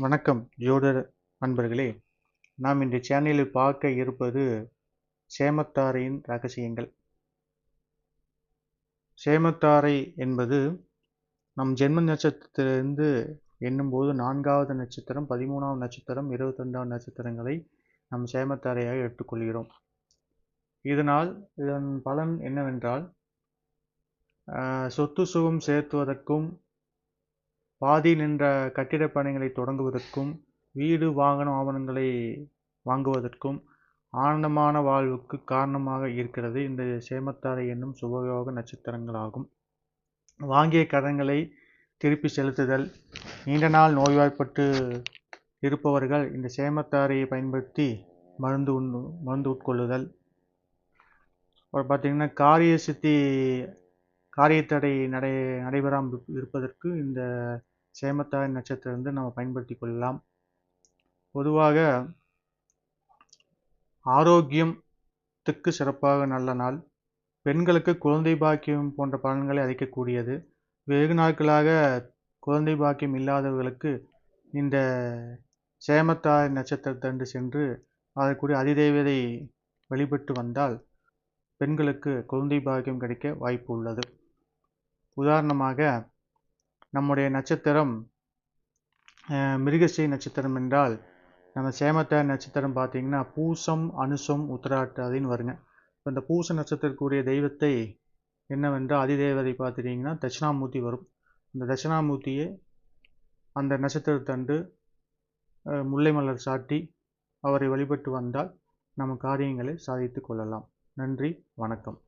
வணக்கம் ஜோதிட நண்பர்களே. நாம் இந்த சேனலில் பார்க்க இருப்பது சேமத்தாரையின் ரகசியங்கள். சேமத்தாரை என்பது நம் ஜென்ம நட்சத்திரத்திலிருந்து எண்ணும்போது 4வது நட்சத்திரம், 13ஆம் நட்சத்திரம், 22ஆம் நட்சத்திரங்களை நம் சேமத்தாரையாக எடுத்துக்கொள்கிறோம். இதன் பலன் என்னவென்றால், சொத்து சுகம் சேர்த்துவதற்கும், பாதி நின்ற கட்டிடப் பணிகளை தொடங்குவதற்கும், வீடு வாகனம் ஆவணங்களை வாங்குவதற்கும், ஆனந்தமான வாழ்வுக்கு காரணமாக இருக்கிறது இந்த சேமத்தாரை என்னும் சுபயோக நட்சத்திரங்களாகும். வாங்கிய கடன்களை திருப்பி செலுத்துதல், நீண்ட நாள் நோய்வாய்ப்பட்டு இருப்பவர்கள் இந்த சேமத்தாரையை பயன்படுத்தி மருந்து உட்கொள்ளுதல். அப்புறம் பார்த்தீங்கன்னா, காரியத்தடை நடைபெறாமல் இருப்பதற்கு இந்த சேமத்தாரை நட்சத்திரம் நம்ம பயன்படுத்தி கொள்ளலாம். பொதுவாக ஆரோக்கியத்துக்கு சிறப்பாக நல்ல நாள். பெண்களுக்கு குழந்தை பாக்கியம் போன்ற பலன்களை அளிக்கக்கூடியது. வெகு நாட்களாக குழந்தை பாக்கியம் இல்லாதவர்களுக்கு இந்த சேமத்தாரை நட்சத்திரத்தன்று சென்று அதற்குரிய அதிதேவதை வழிபட்டு வந்தால் பெண்களுக்கு குழந்தை பாக்கியம் கிடைக்க வாய்ப்பு உள்ளது. உதாரணமாக, நம்முடைய நட்சத்திரம் மிருகசீரிஷ நட்சத்திரம் என்றால், நம்ம சேமத்தாரை நட்சத்திரம் பார்த்தீங்கன்னா பூசம், அனுசம், உத்திராட்டாதின்னு வருங்க. இப்போ இந்த பூச நட்சத்திரத்துக்குரிய தெய்வத்தை என்னவென்றால் அதிதேவதை பார்த்துட்டிங்கன்னா தட்சிணாமூர்த்தி வரும். இந்த தட்சிணாமூர்த்தியை அந்த நட்சத்திரத்தன்று முல்லை மலர் சாட்டி அவரை வழிபட்டு வந்தால் நம்ம காரியங்களை சாதித்து கொள்ளலாம். நன்றி, வணக்கம்.